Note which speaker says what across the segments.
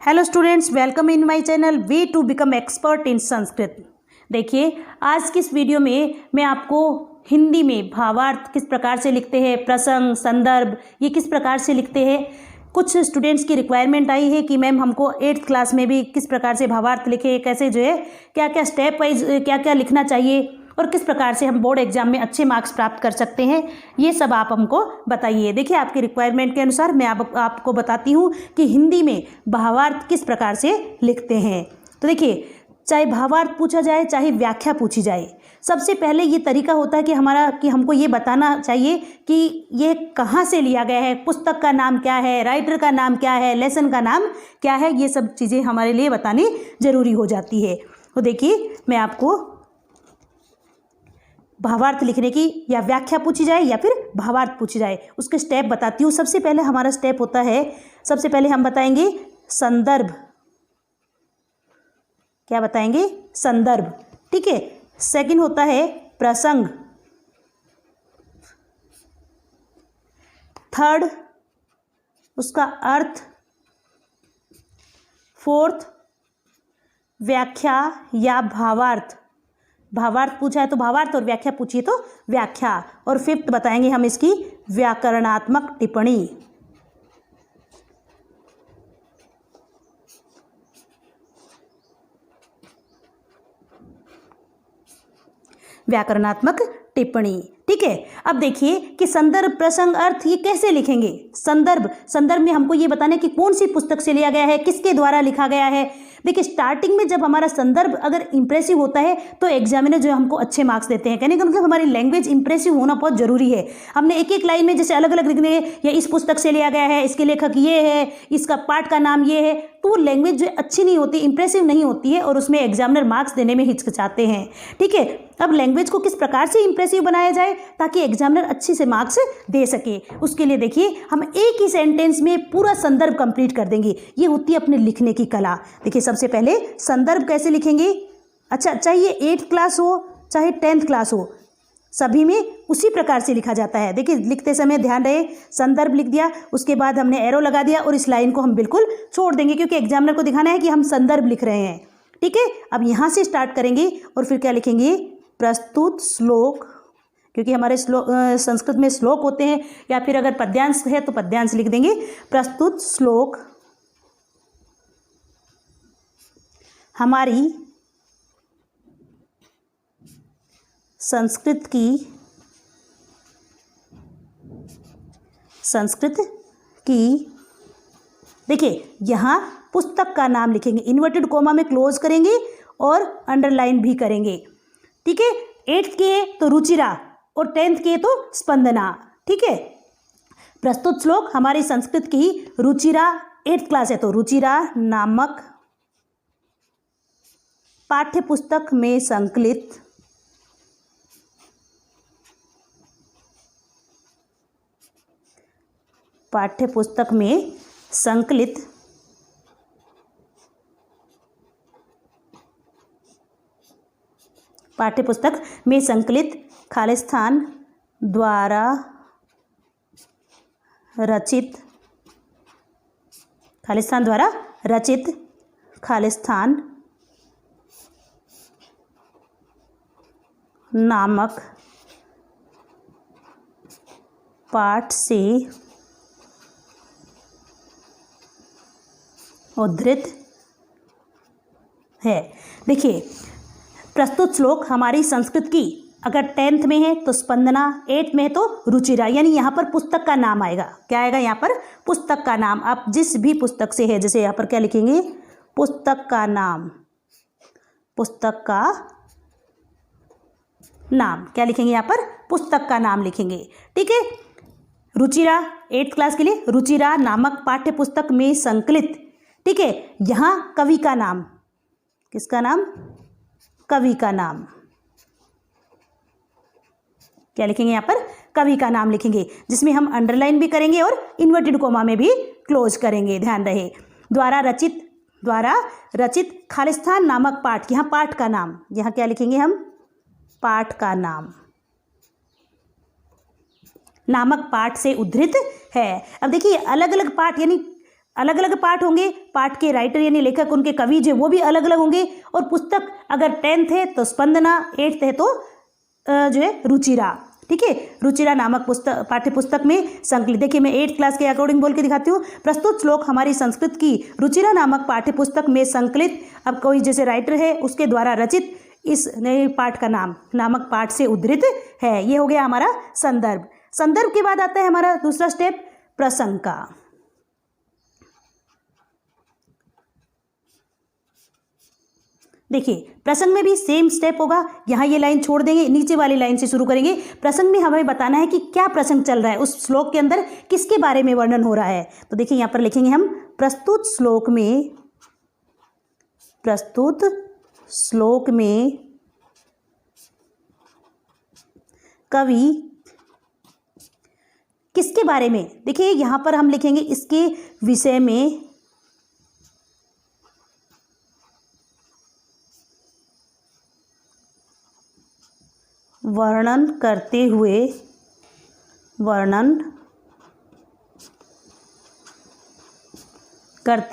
Speaker 1: Hello students, welcome in my channel way to become expert in Sanskrit. देखिए, आज की इस वीडियो में मैं आपको हिंदी में भावार्थ किस प्रकार से लिखते हैं, प्रसंग, संदर्भ ये किस प्रकार से लिखते हैं। कुछ स्टूडेंट्स की रिक्वायरमेंट आई है कि मैम हमको 8th क्लास में भी किस प्रकार से भावार्थ लिखे, कैसे जो है क्या क्या स्टेप वाइज क्या क्या लिखना चाहिए और किस प्रकार से हम बोर्ड एग्जाम में अच्छे मार्क्स प्राप्त कर सकते हैं, ये सब आप हमको बताइए। देखिए, आपकी रिक्वायरमेंट के अनुसार मैं आपको बताती हूँ कि हिंदी में भावार्थ किस प्रकार से लिखते हैं। तो देखिए, चाहे भावार्थ पूछा जाए चाहे व्याख्या पूछी जाए, सबसे पहले ये तरीका होता है कि हमको ये बताना चाहिए कि ये कहाँ से लिया गया है, पुस्तक का नाम क्या है, राइटर का नाम क्या है, लेसन का नाम क्या है। ये सब चीज़ें हमारे लिए बतानी ज़रूरी हो जाती है। तो देखिए, मैं आपको भावार्थ लिखने की या व्याख्या पूछी जाए या फिर भावार्थ पूछी जाए उसके स्टेप बताती हूँ। सबसे पहले हमारा स्टेप होता है, सबसे पहले हम बताएंगे संदर्भ। क्या बताएंगे? संदर्भ। ठीक है। सेकंड होता है प्रसंग। थर्ड उसका अर्थ। फोर्थ व्याख्या या भावार्थ। भावार्थ पूछा है तो भावार्थ और व्याख्या पूछिए तो व्याख्या। और फिफ्थ बताएंगे हम इसकी व्याकरणात्मक टिप्पणी। व्याकरणात्मक टिप्पणी। ठीक है। अब देखिए कि संदर्भ, प्रसंग, अर्थ ये कैसे लिखेंगे। संदर्भ में हमको ये बताना है कि कौन सी पुस्तक से लिया गया है, किसके द्वारा लिखा गया है। देखिए, स्टार्टिंग में जब हमारा संदर्भ अगर इंप्रेसिव होता है तो एग्जामिनर जो है हमको अच्छे मार्क्स देते हैं। कहने का मतलब हमारी लैंग्वेज इंप्रेसिव होना बहुत जरूरी है। हमने एक एक लाइन में जैसे अलग अलग लिखने हैं, या इस पुस्तक से लिया गया है, इसके लेखक ये है, इसका पाठ का नाम ये है, तो वो लैंग्वेज जो अच्छी नहीं होती, इंप्रेसिव नहीं होती है और उसमें एग्जामिनर मार्क्स देने में हिचकिचाते हैं। ठीक है। अब लैंग्वेज को किस प्रकार से इंप्रेसिव बनाया जाए ताकि एग्जामिनर अच्छे से मार्क्स दे सके, उसके लिए देखिए हम एक ही सेंटेंस में पूरा संदर्भ कंप्लीट कर देंगे। ये होती है अपने लिखने की कला। देखिए, सबसे पहले संदर्भ कैसे लिखेंगे। अच्छा, चाहे ये 8th क्लास हो चाहे 10th क्लास हो, सभी में उसी प्रकार से लिखा जाता है। देखिए, लिखते समय ध्यान रहे, संदर्भ लिख दिया, उसके बाद हमने एरो लगा दिया और इस लाइन को हम बिल्कुल छोड़ देंगे क्योंकि एग्जामिनर को दिखाना है कि हम संदर्भ लिख रहे हैं। ठीक है। अब यहाँ से स्टार्ट करेंगे और फिर क्या लिखेंगे, प्रस्तुत श्लोक, क्योंकि हमारे संस्कृत में श्लोक होते हैं, या फिर अगर पद्यांश है तो पद्यांश लिख देंगे। प्रस्तुत श्लोक हमारी संस्कृत की देखिए, यहाँ पुस्तक का नाम लिखेंगे, इन्वर्टेड कोमा में क्लोज करेंगे और अंडरलाइन भी करेंगे। ठीक है। 8th के तो रुचिरा और 10th के तो स्पंदना। ठीक है। प्रस्तुत श्लोक हमारी संस्कृत की रुचिरा, 8th क्लास है तो रुचिरा नामक पाठ्य पुस्तक में संकलित पाठ्यपुस्तक में संकलित खालिस्तान द्वारा रचित खालिस्तान नामक पाठ से उद्धृत है। देखिए, प्रस्तुत श्लोक हमारी संस्कृत की अगर 10th में है तो स्पंदना, 8th में है तो रुचिरा, यानी यहाँ पर पुस्तक का नाम आएगा। क्या आएगा यहाँ पर? पुस्तक का नाम। आप जिस भी पुस्तक से है, जैसे यहाँ पर क्या लिखेंगे, पुस्तक का नाम क्या लिखेंगे यहाँ पर? पुस्तक का नाम लिखेंगे। ठीक है। रुचिरा 8th क्लास के लिए रुचिरा नामक पाठ्य पुस्तक में संकलित। ठीक है। यहाँ कवि का नाम, किसका नाम? कवि का नाम। क्या लिखेंगे यहाँ पर? कवि का नाम लिखेंगे, जिसमें हम अंडरलाइन भी करेंगे और इन्वर्टेड कोमा में भी क्लोज करेंगे। ध्यान रहे, द्वारा रचित खालिस्तान नामक पाठ, यहाँ पाठ का नाम, यहाँ क्या लिखेंगे हम? पाठ का नाम। नामक पाठ से उद्धृत है। अब देखिए अलग अलग पाठ यानी अलग अलग पाठ होंगे, पाठ के राइटर यानी लेखक उनके कवि जो वो भी अलग अलग होंगे, और पुस्तक अगर 10th है तो स्पंदना, 8th है तो जो है रुचिरा। ठीक है, रुचिरा नामक पुस्तक पाठ्य पुस्तक में संकलित। देखिए मैं 8th क्लास के अकॉर्डिंग बोल के दिखाती हूँ। प्रस्तुत श्लोक हमारी संस्कृत की रुचिरा नामक पाठ्य पुस्तक में संकलित, अब कोई जैसे राइटर है उसके द्वारा रचित इस नए पाठ का नामक पाठ से उद्धृत है। ये हो गया हमारा संदर्भ। संदर्भ के बाद आता है हमारा दूसरा स्टेप प्रसंग का। देखिए प्रसंग में भी सेम स्टेप होगा। यहाँ ये लाइन छोड़ देंगे, नीचे वाली लाइन से शुरू करेंगे। प्रसंग में हमें बताना है कि क्या प्रसंग चल रहा है, उस श्लोक के अंदर किसके बारे में वर्णन हो रहा है। तो देखिए यहाँ पर लिखेंगे हम प्रस्तुत श्लोक में कवि किसके बारे में, देखिए यहाँ पर हम लिखेंगे इसके विषय में वर्णन करते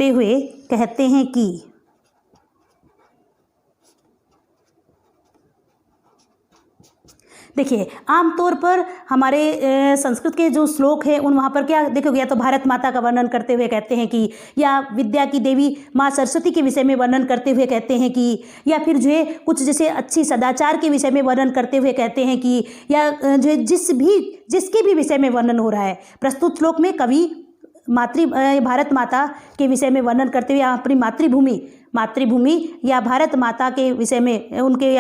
Speaker 1: हुए कहते हैं कि, देखिए आमतौर पर हमारे संस्कृत के जो श्लोक है उन वहाँ पर क्या देखोगे, या तो भारत माता का वर्णन करते हुए कहते हैं कि, या विद्या की देवी माँ सरस्वती के विषय में वर्णन करते हुए कहते हैं कि, या फिर जो है कुछ जैसे अच्छी सदाचार के विषय में वर्णन करते हुए कहते हैं कि, या जो है जिसके भी विषय में वर्णन हो रहा है। प्रस्तुत श्लोक में कवि भारत माता के विषय में वर्णन करते हुए अपनी मातृभूमि या भारत माता के विषय में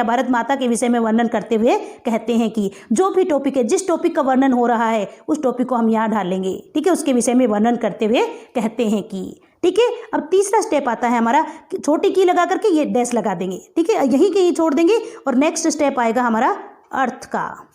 Speaker 1: भारत माता के विषय में वर्णन करते हुए कहते हैं कि, जो भी टॉपिक है, जिस टॉपिक का वर्णन हो रहा है उस टॉपिक को हम यहाँ डाल लेंगे। ठीक है, उसके विषय में वर्णन करते हुए कहते हैं कि। ठीक है, अब तीसरा स्टेप आता है हमारा, छोटी की लगा करके ये डैश लगा देंगे। ठीक है, यहीं कहीं छोड़ देंगे, और नेक्स्ट स्टेप आएगा हमारा अर्थ का।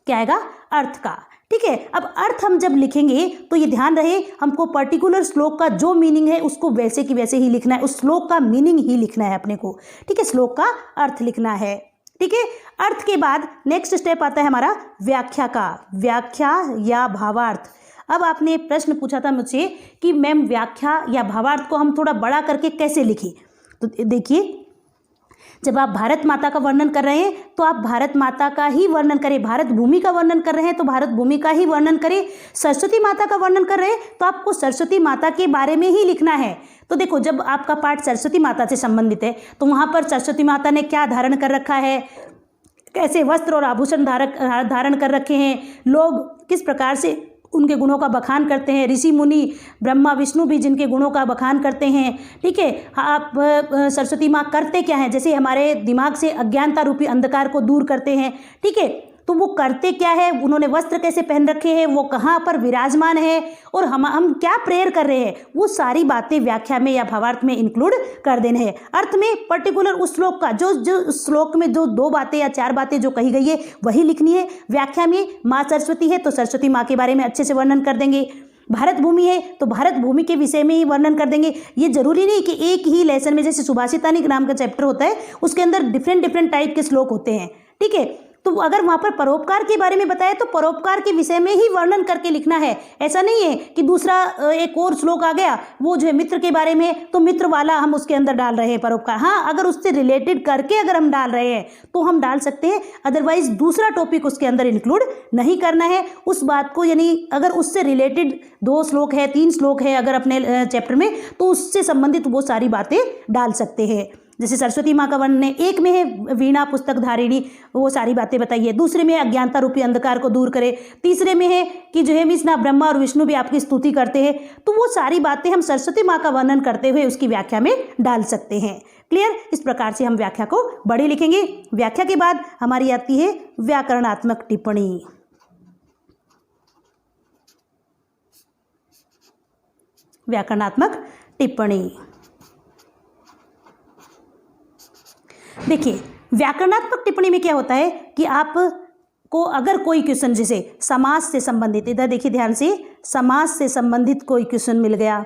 Speaker 1: क्या आएगा? अर्थ का। ठीक है, अब अर्थ हम जब लिखेंगे तो ये ध्यान रहे हमको पर्टिकुलर श्लोक का जो मीनिंग है उसको वैसे की वैसे ही लिखना है, उस श्लोक का मीनिंग ही लिखना है अपने को। ठीक है, श्लोक का अर्थ लिखना है। ठीक है, अर्थ के बाद नेक्स्ट स्टेप आता है हमारा व्याख्या का, व्याख्या या भावार्थ। अब आपने प्रश्न पूछा था मुझसे कि मैम व्याख्या या भावार्थ को हम थोड़ा बड़ा करके कैसे लिखें, तो देखिए जब आप भारत माता का वर्णन कर रहे हैं तो आप भारत माता का ही वर्णन करें, भारत भूमि का वर्णन कर रहे हैं तो भारत भूमि का ही वर्णन करें, सरस्वती माता का वर्णन कर रहे हैं तो आपको सरस्वती माता के बारे में ही लिखना है। तो देखो जब आपका पाठ सरस्वती माता से संबंधित है तो वहाँ पर सरस्वती माता ने क्या धारण कर रखा है, कैसे वस्त्र और आभूषण धारण कर रखे हैं, लोग किस प्रकार से उनके गुणों का बखान करते हैं, ऋषि मुनि ब्रह्मा विष्णु भी जिनके गुणों का बखान करते हैं। ठीक है, आप सरस्वती माँ करते क्या हैं, जैसे हमारे दिमाग से अज्ञानता रूपी अंधकार को दूर करते हैं। ठीक है, तो वो करते क्या है, उन्होंने वस्त्र कैसे पहन रखे हैं, वो कहाँ पर विराजमान है, और हम क्या प्रेयर कर रहे हैं, वो सारी बातें व्याख्या में या भावार्थ में इंक्लूड कर देना है। अर्थ में पर्टिकुलर उस श्लोक का जो श्लोक में जो 2 बातें या 4 बातें जो कही गई है वही लिखनी है। व्याख्या में माँ सरस्वती है तो सरस्वती माँ के बारे में अच्छे से वर्णन कर देंगे, भारत भूमि है तो भारत भूमि के विषय में ही वर्णन कर देंगे। ये जरूरी नहीं कि एक ही लेसन में, जैसे सुभाषितानी नाम का चैप्टर होता है उसके अंदर डिफरेंट टाइप के श्लोक होते हैं। ठीक है, तो अगर वहाँ पर परोपकार के बारे में बताया तो परोपकार के विषय में ही वर्णन करके लिखना है। ऐसा नहीं है कि दूसरा एक और श्लोक आ गया वो जो है मित्र के बारे में, तो मित्र वाला हम उसके अंदर डाल रहे हैं परोपकार। हाँ, अगर उससे रिलेटेड करके अगर हम डाल रहे हैं तो हम डाल सकते हैं, अदरवाइज दूसरा टॉपिक उसके अंदर इंक्लूड नहीं करना है उस बात को। यानी अगर उससे रिलेटेड 2 श्लोक है, 3 श्लोक है अगर अपने चैप्टर में, तो उससे संबंधित वो सारी बातें डाल सकते हैं। जैसे सरस्वती माँ का वर्णन है, एक में है वीणा पुस्तक धारिणी, वो सारी बातें बताइए, दूसरे में अज्ञानता रूपी अंधकार को दूर करे, तीसरे में है कि जो है मिस ना ब्रह्मा और विष्णु भी आपकी स्तुति करते हैं। तो वो सारी बातें हम सरस्वती माँ का वर्णन करते हुए उसकी व्याख्या में डाल सकते हैं। क्लियर? इस प्रकार से हम व्याख्या को बड़ी लिखेंगे। व्याख्या के बाद हमारी आती है व्याकरणात्मक टिप्पणी। व्याकरणात्मक टिप्पणी, देखिए व्याकरणात्मक टिप्पणी में क्या होता है कि आप को अगर कोई क्वेश्चन जैसे समास से संबंधित, इधर देखिए ध्यान से, समास से संबंधित कोई क्वेश्चन मिल गया,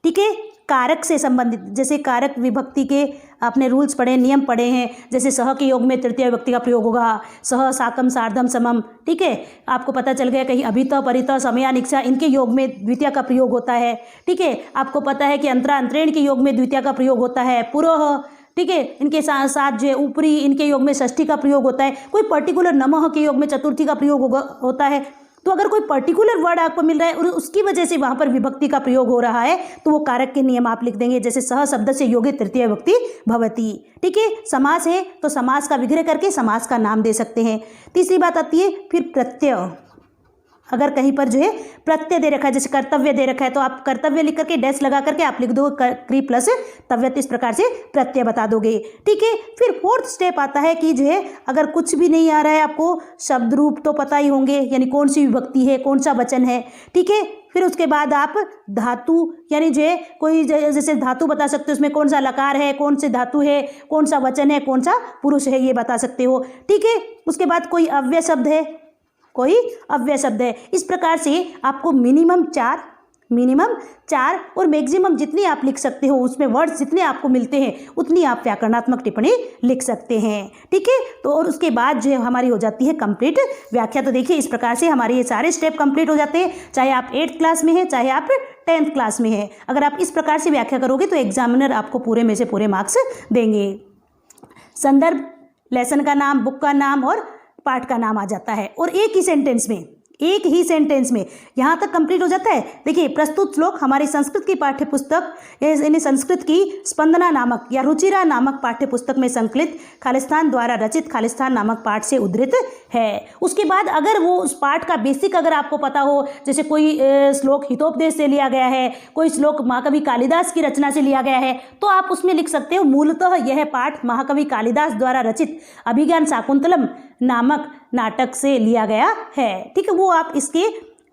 Speaker 1: ठीक है, कारक से संबंधित, जैसे कारक विभक्ति के आपने रूल्स पढ़े, नियम पढ़े हैं, जैसे सह के योग में तृतीय विभक्ति का प्रयोग होगा, सह, साकम, सार्धम, समम, ठीक है। आपको पता चल गया कहीं अभित, परित, समया, निक्षा इनके योग में द्वितीय का प्रयोग होता है, ठीक है। आपको पता है कि अंतरा, अंतरेण के योग में द्वितीय का प्रयोग होता है, पुरोह, ठीक है, इनके साथ साथ जो है ऊपरी, इनके योग में षष्ठी का प्रयोग होता है। कोई पर्टिकुलर नमः के योग में चतुर्थी का प्रयोग होता है। तो अगर कोई पर्टिकुलर वर्ड आपको मिल रहा है और उसकी वजह से वहाँ पर विभक्ति का प्रयोग हो रहा है तो वो कारक के नियम आप लिख देंगे, जैसे सह शब्द से योगे तृतीय विभक्ति भवति, ठीक है। समास है तो समास का विग्रह करके समास का नाम दे सकते हैं। तीसरी बात आती है फिर प्रत्यय। अगर कहीं पर जो है प्रत्यय दे रखा है, जैसे कर्तव्य दे रखा है, तो आप कर्तव्य लिख करके डैश लगा करके आप लिख दो क्री प्लस तव्यत, इस प्रकार से प्रत्यय बता दोगे, ठीक है। फिर फोर्थ स्टेप आता है कि जो है अगर कुछ भी नहीं आ रहा है आपको, शब्द रूप तो पता ही होंगे, यानी कौन सी विभक्ति है, कौन सा वचन है, ठीक है। फिर उसके बाद आप धातु, यानी जो है कोई जैसे धातु बता सकते हो, उसमें कौन सा लकार है, कौन से धातु है, कौन सा वचन है, कौन सा पुरुष है, ये बता सकते हो, ठीक है। उसके बाद कोई अव्यय शब्द है, कोई अव्यय शब्द है। इस प्रकार से आपको मिनिमम चार और मैक्सिमम जितनी आप लिख सकते हो, उसमें वर्ड्स जितने आपको मिलते हैं उतनी आप व्याकरणात्मक टिप्पणी लिख सकते हैं, ठीक है। तो और उसके बाद जो है हमारी हो जाती है कंप्लीट व्याख्या। तो देखिए इस प्रकार से हमारे ये सारे स्टेप कंप्लीट हो जाते हैं, चाहे आप 8th क्लास में हैं, चाहे आप 10th क्लास में हैं। अगर आप इस प्रकार से व्याख्या करोगे तो एग्जामिनर आपको पूरे में से पूरे मार्क्स देंगे। संदर्भ, लेसन का नाम, बुक का नाम और पाठ का नाम आ जाता है, और एक ही सेंटेंस में यहाँ तक कंप्लीट हो जाता है। देखिए प्रस्तुत श्लोक हमारी संस्कृत की पाठ्य पुस्तक, यानी संस्कृत की स्पंदना नामक या रुचिरा नामक पाठ्य पुस्तक में संकलित खालिस्तान द्वारा रचित खालिस्तान नामक पाठ से उद्धृत है। उसके बाद अगर वो उस पाठ का बेसिक अगर आपको पता हो, जैसे कोई श्लोक हितोपदेश से लिया गया है, कोई श्लोक महाकवि कालिदास की रचना से लिया गया है, तो आप उसमें लिख सकते हो मूलतः यह पाठ महाकवि कालिदास द्वारा रचित अभिज्ञान शाकुंतलम नामक नाटक से लिया गया है, ठीक है। वो आप इसके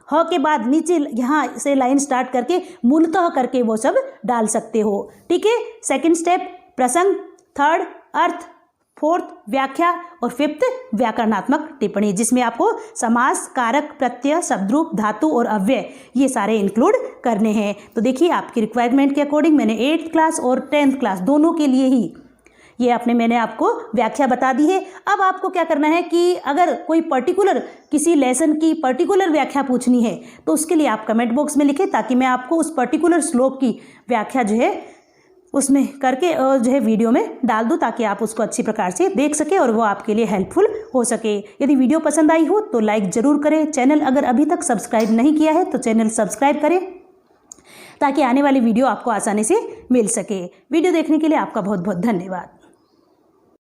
Speaker 1: ह के बाद नीचे यहाँ से लाइन स्टार्ट करके मूलतः करके वो सब डाल सकते हो, ठीक है। सेकंड स्टेप प्रसंग, थर्ड अर्थ, फोर्थ व्याख्या और फिफ्थ व्याकरणात्मक टिप्पणी, जिसमें आपको समास, कारक, प्रत्यय, शब्दरूप, धातु और अव्यय ये सारे इंक्लूड करने हैं। तो देखिए आपकी रिक्वायरमेंट के अकॉर्डिंग मैंने 8th क्लास और 10th क्लास दोनों के लिए ही ये मैंने आपको व्याख्या बता दी है। अब आपको क्या करना है कि अगर कोई पर्टिकुलर किसी लेसन की पर्टिकुलर व्याख्या पूछनी है तो उसके लिए आप कमेंट बॉक्स में लिखें, ताकि मैं आपको उस पर्टिकुलर श्लोक की व्याख्या जो है उसमें करके जो है वीडियो में डाल दूँ, ताकि आप उसको अच्छी प्रकार से देख सकें और वो आपके लिए हेल्पफुल हो सके। यदि वीडियो पसंद आई हो तो लाइक ज़रूर करें। चैनल अगर अभी तक सब्सक्राइब नहीं किया है तो चैनल सब्सक्राइब करें, ताकि आने वाली वीडियो आपको आसानी से मिल सके। वीडियो देखने के लिए आपका बहुत बहुत धन्यवाद।